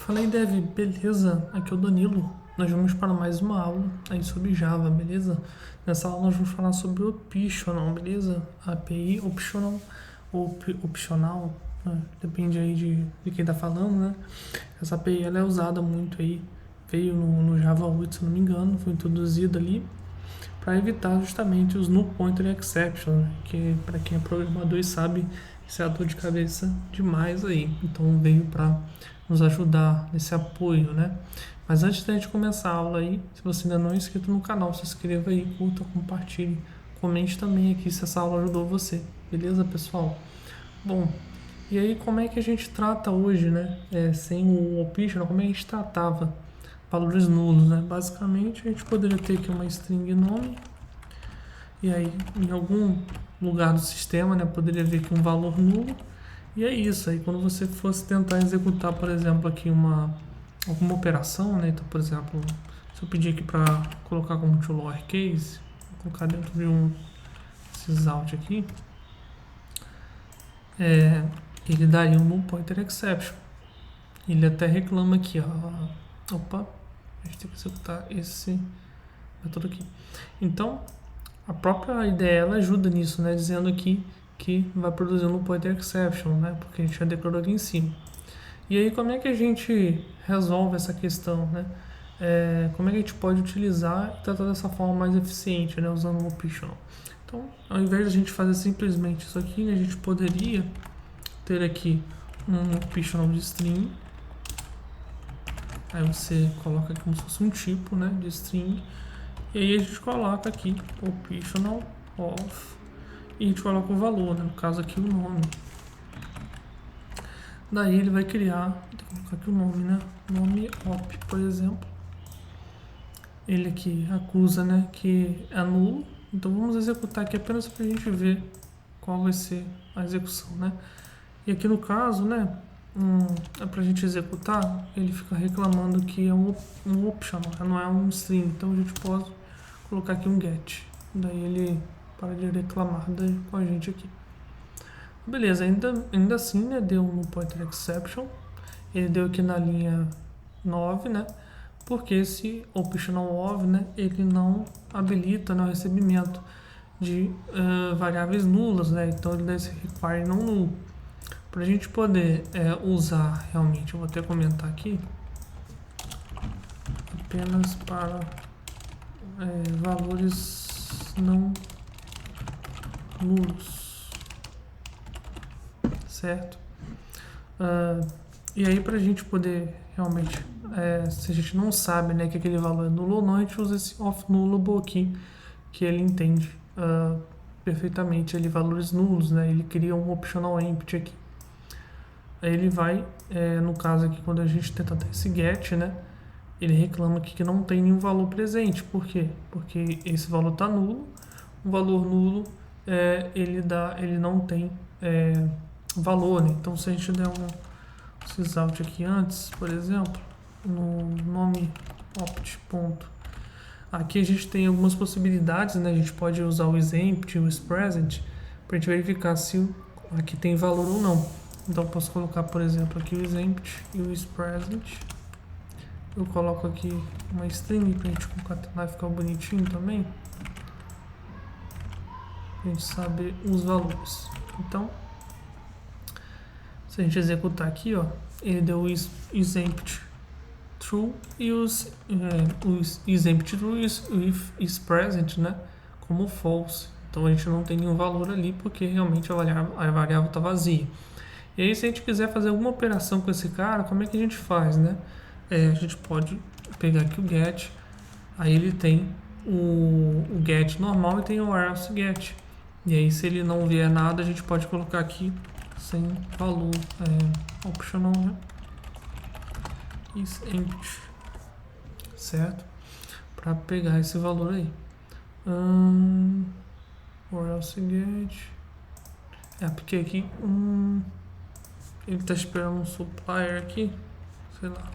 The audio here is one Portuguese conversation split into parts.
Fala aí, Dev, beleza? Aqui é o Danilo. Nós vamos para mais uma aula aí sobre Java, beleza? Nessa aula nós vamos falar sobre optional, beleza? API optional ou opcional, né? Depende aí de quem tá falando, né? Essa API ela é usada muito aí, veio no Java 8, se não me engano, foi introduzida ali para evitar justamente os null pointer exception, né? Que para quem é programador e sabe, isso é dor de cabeça demais aí. Então veio para nos ajudar nesse apoio, né? Mas antes da gente começar a aula aí, se você ainda não é inscrito no canal, se inscreva aí, curta, compartilhe, comente também aqui se essa aula ajudou você, beleza, pessoal? Bom, e aí como é que a gente trata hoje, né? Sem o optional, como é que a gente tratava valores nulos, né? Basicamente a gente poderia ter aqui uma string nome e aí em algum lugar do sistema, né, poderia vir aqui um valor nulo. E é isso, aí quando você fosse tentar executar, por exemplo, aqui alguma operação, né? Então, por exemplo, se eu pedir aqui para colocar como to lowercase, vou colocar dentro de um sysout aqui, ele daria um null pointer exception. Ele até reclama aqui, ó. Opa, a gente tem que executar esse método aqui. Então, a própria ideia ela ajuda nisso, né? Dizendo aqui que vai produzir um null pointer exception, né? Porque a gente já declarou aqui em cima. E aí, como é que a gente resolve essa questão, né? Como é que a gente pode utilizar e tratar dessa forma mais eficiente, né? Usando o optional. Então, ao invés de a gente fazer simplesmente isso aqui, né, a gente poderia ter aqui um optional de string. Aí você coloca aqui como se fosse um tipo, né, de string. E aí a gente coloca aqui optional of e a gente coloca o valor, né, no caso aqui o nome. Daí ele vai criar, vou colocar aqui o nome, né, nome op, por exemplo. Ele aqui acusa, né, que é nulo. Então vamos executar aqui apenas para a gente ver qual vai ser a execução, né. E aqui no caso, né, para a gente executar, ele fica reclamando que é um optional, não é um string. Então a gente pode colocar aqui um get. Daí ele para de reclamar com a gente aqui. Beleza, ainda assim, né, deu um pointer exception. Ele deu aqui na linha 9, né? Porque esse optional of, né, ele não habilita, né, o recebimento de variáveis nulas, né? Então ele dá esse require não null. Para a gente poder usar realmente, eu vou até comentar aqui, apenas para valores não nulos, certo? E aí para a gente poder realmente, se a gente não sabe, né, que aquele valor é nulo ou não, a gente usa esse off nullable aqui, que ele entende perfeitamente ali valores nulos, né? Ele cria um optional empty aqui. Aí ele vai, no caso aqui, quando a gente tenta dar esse get, né, ele reclama aqui que não tem nenhum valor presente. Por quê? Porque esse valor está nulo. Um valor nulo, ele não tem valor, né? Então se a gente der um sysout aqui antes, por exemplo, no nome opt. Aqui a gente tem algumas possibilidades, né? A gente pode usar o isEmpty e o isPresent para a gente verificar se aqui tem valor ou não. Então eu posso colocar, por exemplo, aqui o isEmpty e o isPresent. Eu coloco aqui uma string para a gente concatenar e ficar bonitinho também. Para a gente saber os valores. Então, se a gente executar aqui, ó, ele deu o isEmpty true e os isEmpty true e o isPresent, né, como false. Então a gente não tem nenhum valor ali porque realmente a variável está vazia. E aí se a gente quiser fazer alguma operação com esse cara, como é que a gente faz, né? A gente pode pegar aqui o get, aí ele tem o get normal e tem o else get. E aí se ele não vier nada, a gente pode colocar aqui sem valor, optional, né? isEmpty, certo? Para pegar esse valor aí. Or else get. Porque aqui ele está esperando um supplier aqui, sei lá.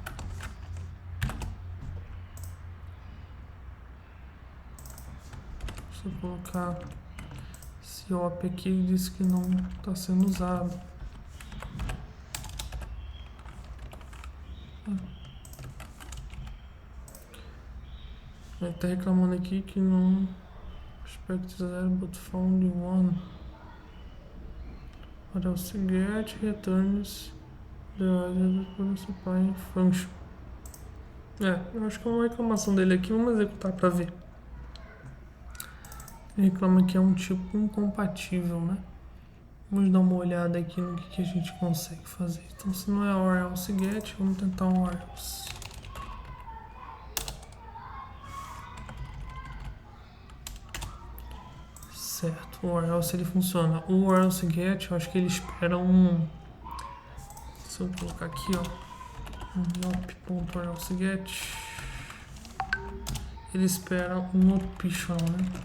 Se eu colocar esse op aqui, ele diz que não está sendo usado. Ele tá reclamando aqui que não expect 0 but found 1. What else get returns the other supply function. Eu acho que é uma reclamação dele aqui. Vamos executar para ver. Ele reclama que é um tipo incompatível, né? Vamos dar uma olhada aqui no que a gente consegue fazer. Então, se não é or else get, vamos tentar um or else. Certo, o or else ele funciona. O or else get, eu acho que ele espera um... Se eu colocar aqui, ó, um op.or else get, ele espera um optional, né?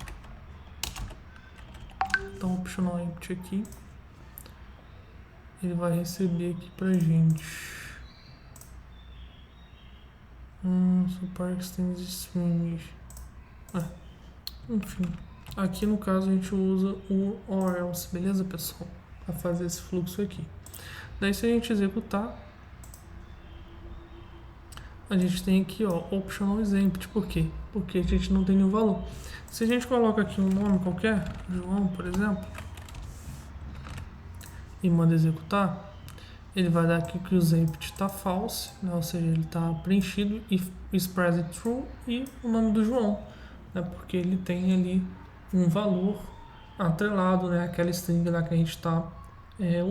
Então, optional empty aqui, ele vai receber aqui pra gente. Super extends string. Enfim, aqui no caso a gente usa o or else, beleza, pessoal? Para fazer esse fluxo aqui. Daí, se a gente executar, a gente tem aqui, ó, optional is empty. Por quê? Porque a gente não tem nenhum valor. Se a gente coloca aqui um nome qualquer, João, por exemplo, e manda executar, ele vai dar aqui que o empty está false, né? Ou seja, ele está preenchido, if is present true, e o nome do João, né? Porque ele tem ali um valor atrelado, né? Aquela string lá que a gente está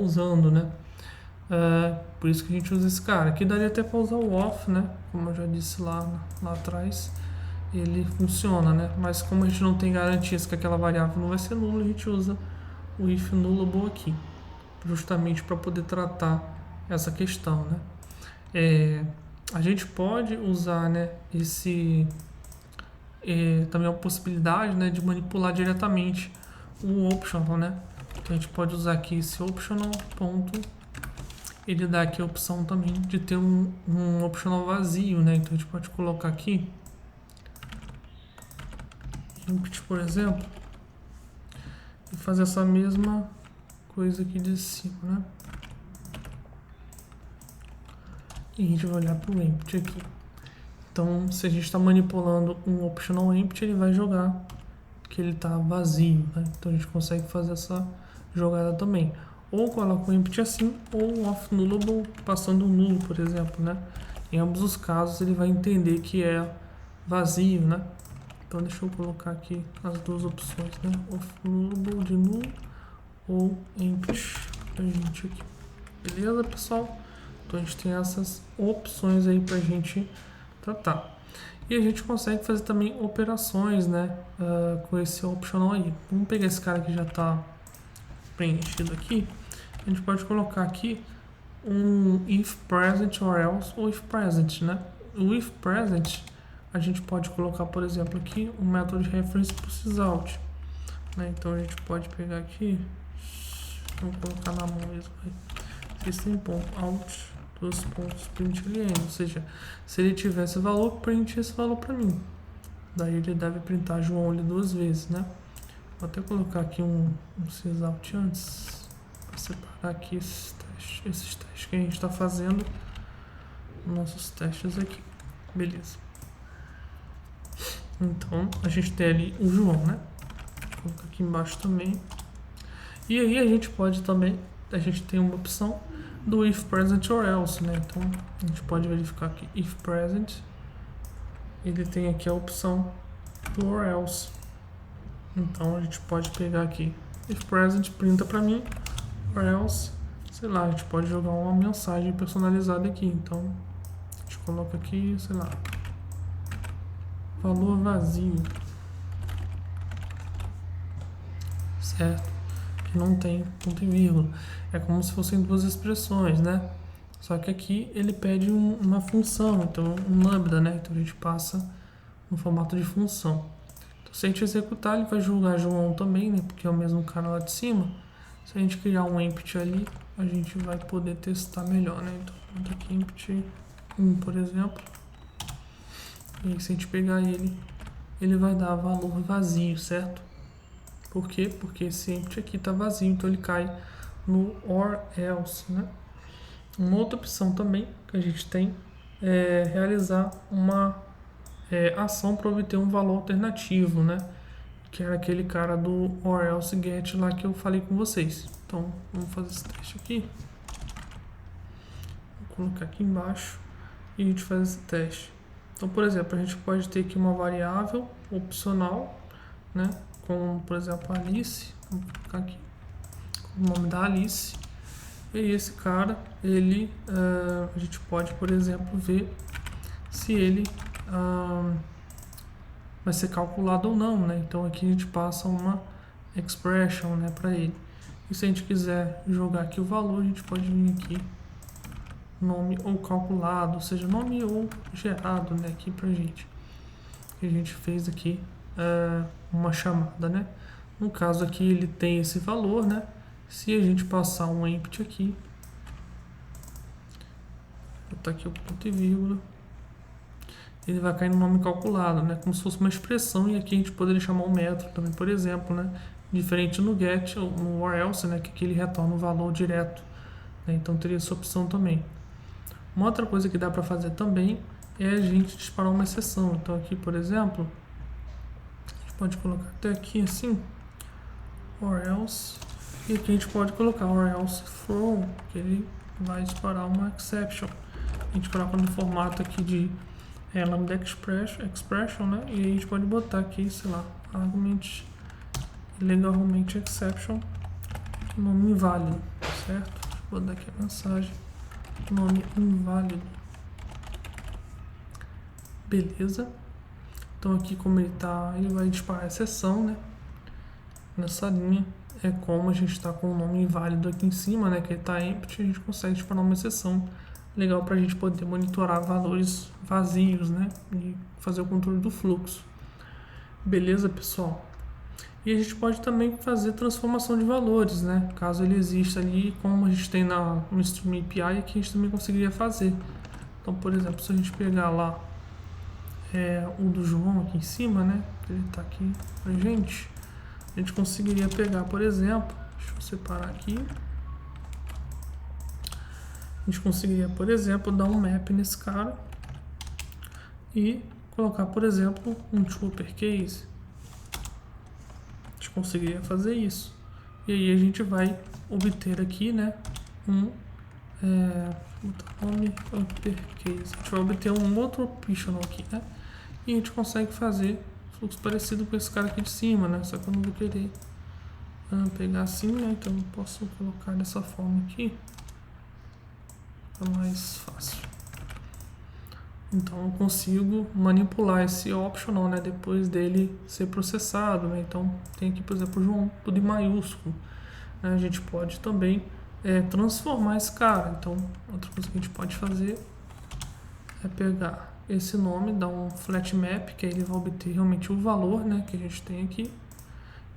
usando, né? Por isso que a gente usa esse cara. Aqui daria até para usar o off, né? Como eu já disse lá atrás, ele funciona, né? Mas como a gente não tem garantias que aquela variável não vai ser nula, a gente usa o if nullable aqui, justamente para poder tratar essa questão, né? A gente pode usar, né, também a possibilidade, né, de manipular diretamente o optional, né? Então a gente pode usar aqui esse optional ponto, ele dá aqui a opção também de ter um optional vazio, né? Então a gente pode colocar aqui empty, por exemplo, e fazer essa mesma coisa aqui de cima, né? E a gente vai olhar para o empty aqui. Então, se a gente está manipulando um optional empty, ele vai jogar que ele está vazio, né? Então a gente consegue fazer essa jogada também. Ou coloca o empty assim, ou um off nullable passando um nulo, por exemplo, né? Em ambos os casos ele vai entender que é vazio, né? Então deixa eu colocar aqui as duas opções, né? Off nullable de null ou empty pra gente aqui. Beleza, pessoal? Então a gente tem essas opções aí pra gente tratar. E a gente consegue fazer também operações, né, com esse optional aí. Vamos pegar esse cara que já está preenchido aqui. A gente pode colocar aqui um if present or else, ou if present, né? O if present, a gente pode colocar, por exemplo, aqui um método de reference para o sysout, né? Então a gente pode pegar aqui, vamos colocar na mão mesmo, system.out dos pontos println, ou seja, se ele tivesse valor, print esse valor para mim. Daí ele deve printar João ali 2 vezes, né? Vou até colocar aqui um sysout antes, para separar aqui esses testes que a gente está fazendo, nossos testes aqui, beleza? Então a gente tem ali o João, né? Vou colocar aqui embaixo também. E aí a gente pode também, a gente tem uma opção do if present or else, né? Então a gente pode verificar aqui if present, ele tem aqui a opção do or else. Então a gente pode pegar aqui if present, printa para mim, or else, sei lá, a gente pode jogar uma mensagem personalizada aqui. Então a gente coloca aqui, sei lá, valor vazio, certo? Que não tem ponto e vírgula. É como se fossem 2 expressões, né? Só que aqui ele pede uma função, então um lambda, né? Então a gente passa no formato de função. Então, se a gente executar, ele vai jogar João também, né? Porque é o mesmo cara lá de cima. Se a gente criar um empty ali, a gente vai poder testar melhor, né? Então, vou aqui empty 1, por exemplo. E aí, se a gente pegar ele vai dar valor vazio, certo? Por quê? Porque esse empty aqui está vazio, então ele cai no or else, né? Uma outra opção também que a gente tem realizar uma ação para obter um valor alternativo, né? Que era aquele cara do or else get lá que eu falei com vocês. Então, vamos fazer esse teste aqui. Vou colocar aqui embaixo e a gente faz esse teste. Então, por exemplo, a gente pode ter aqui uma variável opcional, né? Com, por exemplo, Alice. Vou colocar aqui o nome da Alice. E esse cara, ele, a gente pode, por exemplo, ver se ele vai ser calculado ou não, né? Então aqui a gente passa uma expression, né, para ele. E se a gente quiser jogar aqui o valor, a gente pode vir aqui nome ou calculado, ou seja, nome ou gerado, né, aqui pra gente. Que a gente fez aqui uma chamada, né? No caso aqui ele tem esse valor, né? Se a gente passar um empty aqui, vou botar aqui o ponto e vírgula, ele vai cair no nome calculado, né? Como se fosse uma expressão, e aqui a gente poderia chamar um método também, por exemplo, né? Diferente no get ou no or else, né? Que aqui ele retorna o valor direto, né? Então teria essa opção também. Uma outra coisa que dá para fazer também é a gente disparar uma exceção. Então aqui, por exemplo, a gente pode colocar até aqui assim, or else, e aqui a gente pode colocar or else from, que ele vai disparar uma exception. A gente coloca no formato aqui de lambda expression, né? E aí a gente pode botar aqui, sei lá, argument legalmente exception, nome inválido, certo? Vou dar aqui a mensagem, nome inválido. Beleza? Então aqui como ele vai disparar a exceção, né? Nessa linha é como a gente está com o nome inválido aqui em cima, né? Que está empty, a gente consegue disparar uma exceção legal para a gente poder monitorar valores vazios, né? E fazer o controle do fluxo. Beleza, pessoal? E a gente pode também fazer transformação de valores, né? Caso ele exista ali, como a gente tem no Stream API, aqui a gente também conseguiria fazer. Então, por exemplo, se a gente pegar lá o do João aqui em cima, né? Que ele está aqui pra gente, a gente conseguiria pegar, por exemplo, deixa eu separar aqui. A gente conseguiria, por exemplo, dar um map nesse cara e colocar, por exemplo, um to uppercase. A gente conseguiria fazer isso. E aí a gente vai obter aqui, né, nome uppercase. A gente vai obter um outro optional aqui, né? E a gente consegue fazer fluxo parecido com esse cara aqui de cima, né? Só que eu não vou querer pegar assim, né? Então eu posso colocar dessa forma aqui. É mais fácil. Então eu consigo manipular esse optional, né, depois dele ser processado, né? Então tem aqui, por exemplo, o João, tudo em maiúsculo, né? A gente pode também transformar esse cara. Então outra coisa que a gente pode fazer é pegar esse nome, dar um flat map, que aí ele vai obter realmente o valor, né, que a gente tem aqui,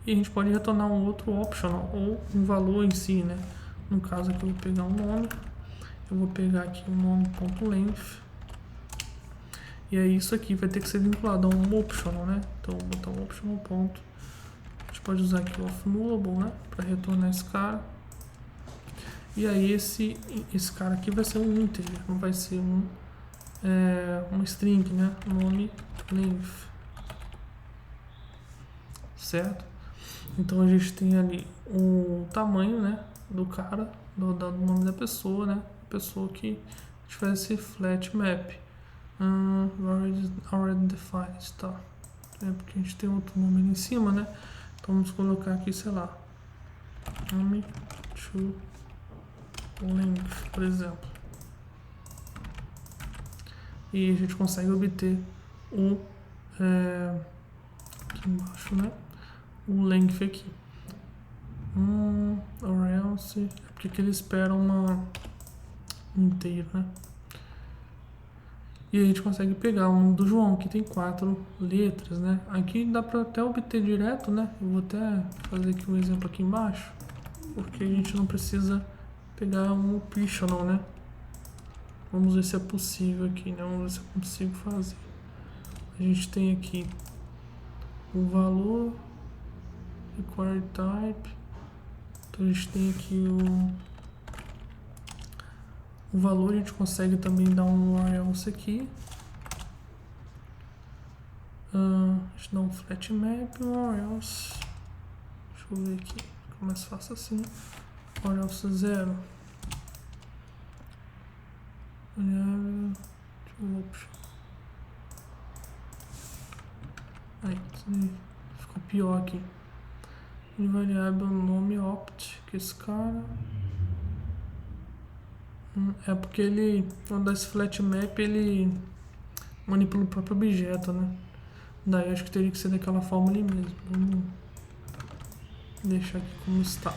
e a gente pode retornar um outro optional ou um valor em si, né? No caso aqui eu vou pegar um nome. Eu vou pegar aqui o nome.length. E aí isso aqui vai ter que ser vinculado a um optional, né? Então vou botar um optional ponto. A gente pode usar aqui o off-nullable, né? Para retornar esse cara. E aí esse cara aqui vai ser um integer, não vai ser uma string, né? Nome length. Certo? Então a gente tem ali o tamanho, né? Do cara, do nome da pessoa, né? Pessoa que tiver esse flat map already defined, tá? Porque a gente tem outro nome ali em cima, né? Então vamos colocar aqui, sei lá, nome to length, por exemplo. E a gente consegue obter aqui embaixo, né? O length aqui. Or else, é porque ele espera uma inteiro, né? E a gente consegue pegar o nome do João, que tem 4 letras, né? Aqui dá para até obter direto, né? Eu vou até fazer aqui um exemplo aqui embaixo, porque a gente não precisa pegar um optional, né? Vamos ver se é possível aqui, né? Vamos ver se eu consigo fazer. A gente tem aqui o valor, required type. Então a gente tem aqui o valor, a gente consegue também dar um else aqui. A gente dá um flat map, um else. Deixa eu ver aqui, fica mais fácil assim. Else 0. Option. Aí, ficou pior aqui. Variável nome opt, que esse cara. É porque ele, quando dá esse flat map, ele manipula o próprio objeto, né? Daí acho que teria que ser daquela forma ali mesmo. Vamos deixar aqui como está.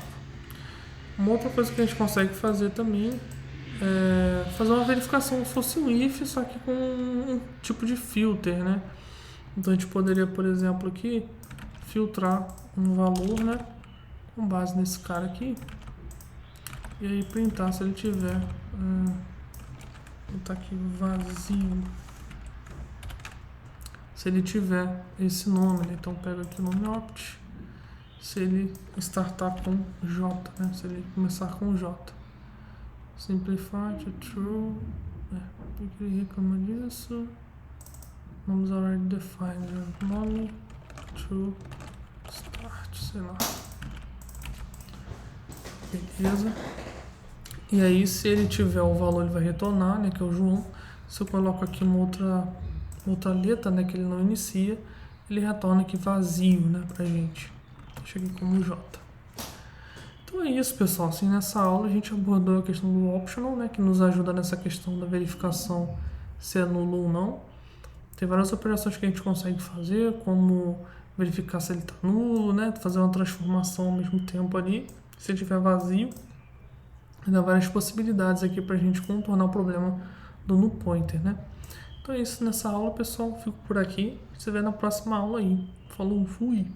Uma outra coisa que a gente consegue fazer também é fazer uma verificação se fosse um if, só que com um tipo de filter, né? Então a gente poderia, por exemplo, aqui filtrar um valor, né? Com base nesse cara aqui. E aí printar se ele tiver. Vou botar aqui vazio. Se ele tiver esse nome, né? Então pega aqui o nome opt. Se ele startar com J, né? Se ele começar com J. Simplify to true. Porque ele reclama disso. Vamos already define nome to start, sei lá. Beleza. E aí se ele tiver o valor, ele vai retornar, né? Que é o João. Se eu coloco aqui uma outra letra, né? Que ele não inicia, ele retorna aqui vazio, né? Pra gente. Deixa aqui como J. Então é isso, pessoal. Assim, nessa aula a gente abordou a questão do optional, né? Que nos ajuda nessa questão da verificação se é nulo ou não. Tem várias operações que a gente consegue fazer, como verificar se ele está nulo, né? Fazer uma transformação ao mesmo tempo ali. Se ele estiver vazio, dá várias possibilidades aqui para a gente contornar o problema do null pointer, né? Então é isso nessa aula, pessoal. Fico por aqui. Se vê na próxima aula aí. Falou, fui!